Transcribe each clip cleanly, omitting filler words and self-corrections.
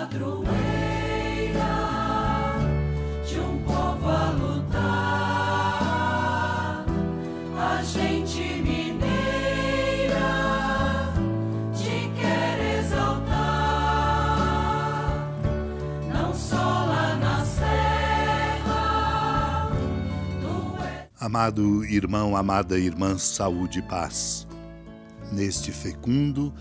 padroeira de um povo a lutar, a gente mineira te quer exaltar, não só lá na serra. Amado irmão, amada irmã, saúde e paz. Neste fecundo,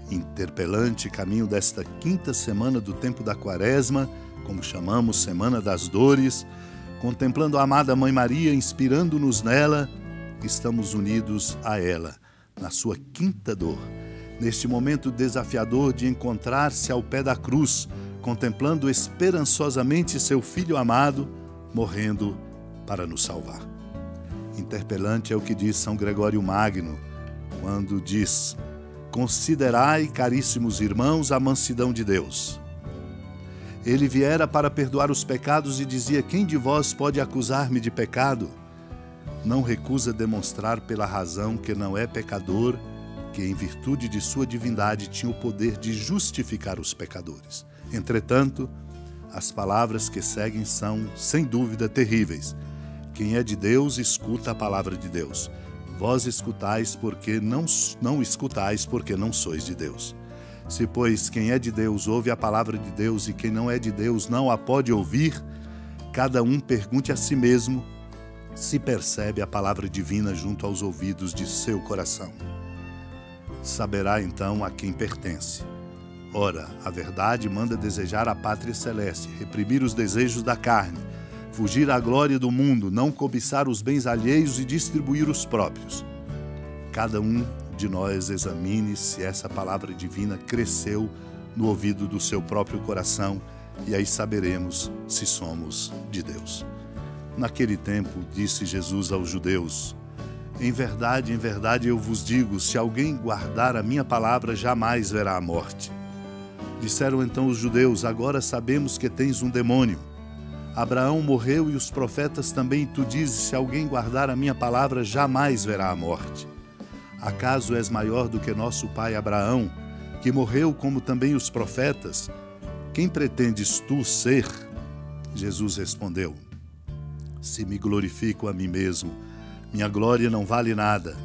interpelante caminho desta quinta semana do tempo da Quaresma, como chamamos Semana das Dores, contemplando a amada Mãe Maria, inspirando-nos nela, estamos unidos a ela, na sua quinta dor, neste momento desafiador de encontrar-se ao pé da cruz, contemplando esperançosamente seu Filho amado, morrendo para nos salvar. Interpelante é o que diz São Gregório Magno, quando diz: considerai, caríssimos irmãos, a mansidão de Deus. Ele viera para perdoar os pecados e dizia: quem de vós pode acusar-me de pecado? Não recusa demonstrar pela razão que não é pecador, que em virtude de sua divindade tinha o poder de justificar os pecadores. Entretanto, as palavras que seguem são, sem dúvida, terríveis. Quem é de Deus, escuta a palavra de Deus. Vós escutais porque não escutais porque não sois de Deus. Se, pois, quem é de Deus ouve a palavra de Deus e quem não é de Deus não a pode ouvir, cada um pergunte a si mesmo se percebe a palavra divina junto aos ouvidos de seu coração. Saberá então a quem pertence. Ora, a verdade manda desejar a pátria celeste, reprimir os desejos da carne, fugir à glória do mundo, não cobiçar os bens alheios e distribuir os próprios. Cada um de nós examine se essa palavra divina cresceu no ouvido do seu próprio coração e aí saberemos se somos de Deus. Naquele tempo, disse Jesus aos judeus: em verdade, eu vos digo, se alguém guardar a minha palavra, jamais verá a morte. Disseram então os judeus: agora sabemos que tens um demônio. Abraão morreu e os profetas também, e tu dizes: se alguém guardar a minha palavra, jamais verá a morte. Acaso és maior do que nosso pai Abraão, que morreu como também os profetas? Quem pretendes tu ser? Jesus respondeu: se me glorifico a mim mesmo, minha glória não vale nada.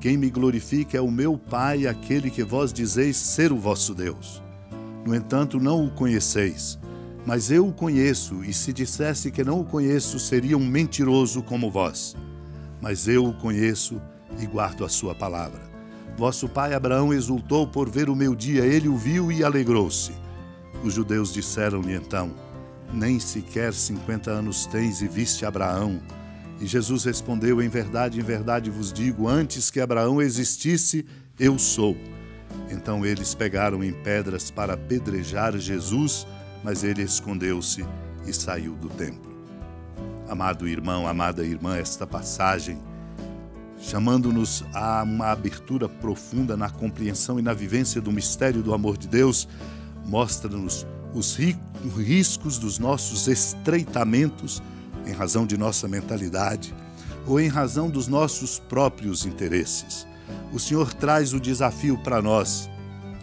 Quem me glorifica é o meu Pai, aquele que vós dizeis ser o vosso Deus. No entanto, não o conheceis. Mas eu o conheço, e se dissesse que não o conheço, seria um mentiroso como vós. Mas eu o conheço e guardo a sua palavra. Vosso pai Abraão exultou por ver o meu dia, ele o viu e alegrou-se. Os judeus disseram-lhe então: nem sequer 50 anos tens e viste Abraão? E Jesus respondeu: em verdade vos digo, antes que Abraão existisse, eu sou. Então eles pegaram em pedras para apedrejar Jesus, mas ele escondeu-se e saiu do templo. Amado irmão, amada irmã, esta passagem, chamando-nos a uma abertura profunda na compreensão e na vivência do mistério do amor de Deus, mostra-nos os riscos dos nossos estreitamentos em razão de nossa mentalidade ou em razão dos nossos próprios interesses. O Senhor traz o desafio para nós,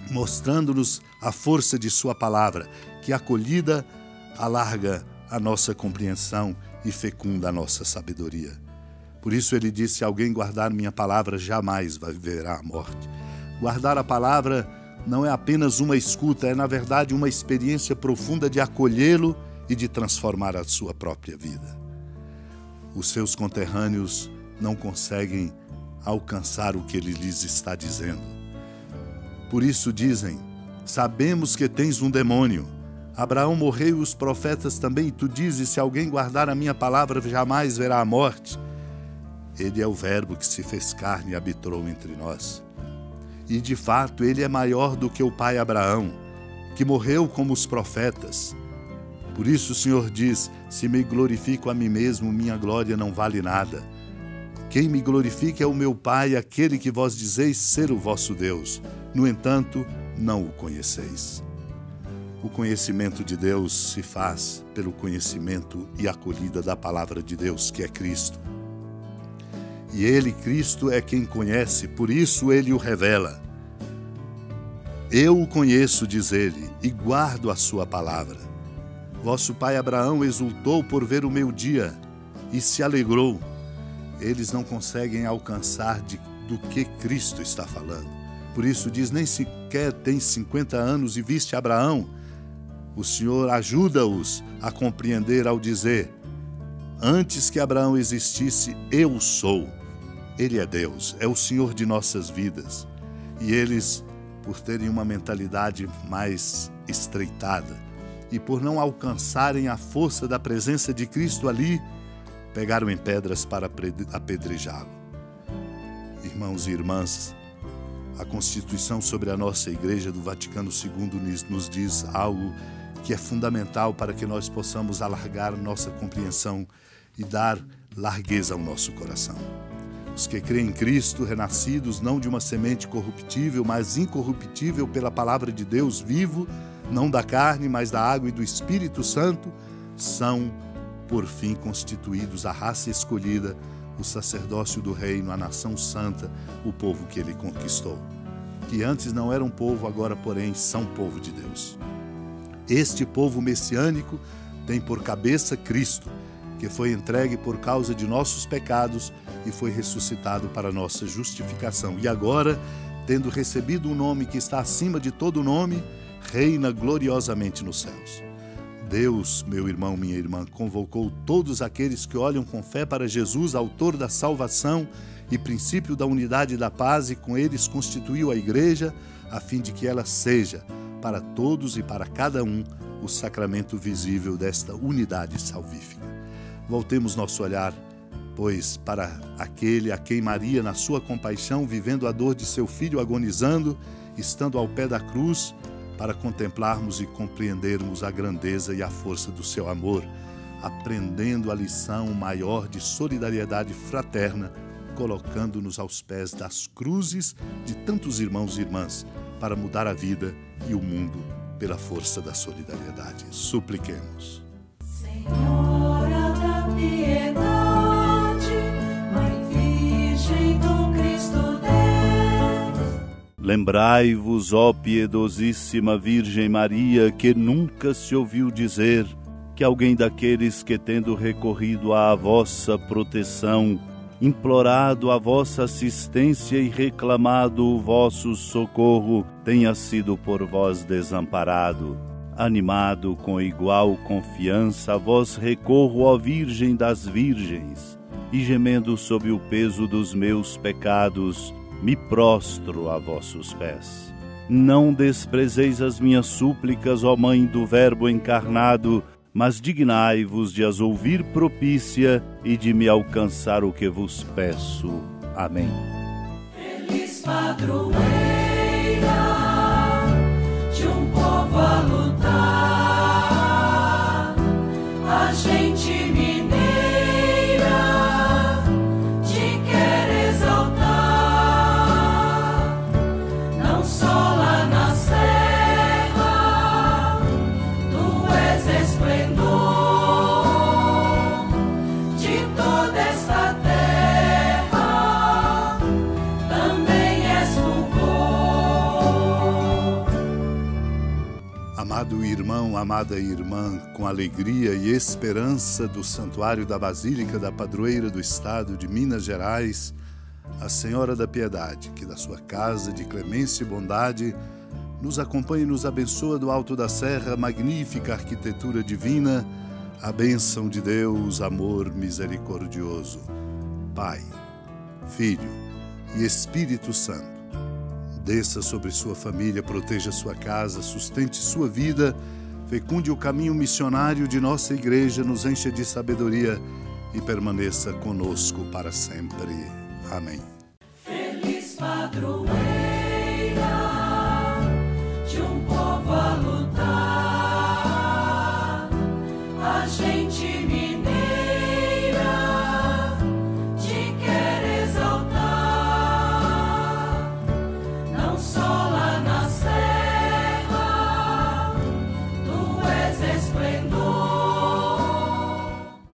mostrando-nos a força de sua palavra, que acolhida alarga a nossa compreensão e fecunda a nossa sabedoria. Por isso ele disse: se alguém guardar minha palavra, jamais verá a morte. Guardar a palavra não é apenas uma escuta, é na verdade uma experiência profunda de acolhê-lo e de transformar a sua própria vida. Os seus conterrâneos não conseguem alcançar o que ele lhes está dizendo. Por isso dizem: sabemos que tens um demônio. Abraão morreu e os profetas também, e tu dizes: se alguém guardar a minha palavra, jamais verá a morte. Ele é o Verbo que se fez carne e habitou entre nós. E de fato ele é maior do que o pai Abraão, que morreu como os profetas. Por isso o Senhor diz: se me glorifico a mim mesmo, minha glória não vale nada. Quem me glorifica é o meu Pai, aquele que vós dizeis ser o vosso Deus. No entanto, não o conheceis. O conhecimento de Deus se faz pelo conhecimento e acolhida da palavra de Deus, que é Cristo. E Ele, Cristo, é quem conhece, por isso Ele o revela. Eu o conheço, diz ele, e guardo a sua palavra. Vosso pai Abraão exultou por ver o meu dia e se alegrou. Eles não conseguem alcançar do que Cristo está falando. Por isso diz, nem sequer tem 50 anos e viste Abraão. O Senhor ajuda-os a compreender ao dizer, antes que Abraão existisse, eu sou. Ele é Deus, é o Senhor de nossas vidas. E eles, por terem uma mentalidade mais estreitada e por não alcançarem a força da presença de Cristo ali, pegaram em pedras para apedrejá-lo. Irmãos e irmãs, a Constituição sobre a nossa Igreja do Vaticano II nos diz algo que é fundamental para que nós possamos alargar nossa compreensão e dar largueza ao nosso coração. Os que creem em Cristo, renascidos não de uma semente corruptível, mas incorruptível pela palavra de Deus vivo, não da carne, mas da água e do Espírito Santo, são, por fim, constituídos a raça escolhida, o sacerdócio do reino, a nação santa, o povo que ele conquistou. Que antes não era um povo, agora, porém, são povo de Deus. Este povo messiânico tem por cabeça Cristo, que foi entregue por causa de nossos pecados e foi ressuscitado para nossa justificação. E agora, tendo recebido um nome que está acima de todo nome, reina gloriosamente nos céus. Deus, meu irmão, minha irmã, convocou todos aqueles que olham com fé para Jesus, autor da salvação e princípio da unidade e da paz, e com eles constituiu a Igreja, a fim de que ela seja, para todos e para cada um, o sacramento visível desta unidade salvífica. Voltemos nosso olhar, pois, para aquele a quem Maria, na sua compaixão, vivendo a dor de seu filho agonizando, estando ao pé da cruz, para contemplarmos e compreendermos a grandeza e a força do seu amor, aprendendo a lição maior de solidariedade fraterna, colocando-nos aos pés das cruzes de tantos irmãos e irmãs, para mudar a vida e o mundo pela força da solidariedade. Supliquemos. Senhora da piedade, Mãe Virgem do Cristo Deus. Lembrai-vos, ó piedosíssima Virgem Maria, que nunca se ouviu dizer que alguém daqueles que, tendo recorrido à vossa proteção, implorado a vossa assistência e reclamado o vosso socorro, tenha sido por vós desamparado. Animado com igual confiança, a vós recorro, ó Virgem das Virgens, e gemendo sob o peso dos meus pecados, me prostro a vossos pés. Não desprezeis as minhas súplicas, ó Mãe do Verbo encarnado, mas dignai-vos de as ouvir propícia e de me alcançar o que vos peço. Amém. Feliz padroeira de um povo a lutar, a gente mineira te quer exaltar, não só lá na serra, tu és esplendor de toda esta terra, também és fulgor. Amado irmão, amada irmã, com alegria e esperança do Santuário da Basílica da Padroeira do Estado de Minas Gerais, a Senhora da Piedade, que da sua casa de clemência e bondade nos acompanha e nos abençoa do alto da serra, magnífica arquitetura divina, a bênção de Deus, amor misericordioso, Pai, Filho e Espírito Santo, desça sobre sua família, proteja sua casa, sustente sua vida, fecunde o caminho missionário de nossa Igreja, nos encha de sabedoria e permaneça conosco para sempre. Amém. Feliz padroeira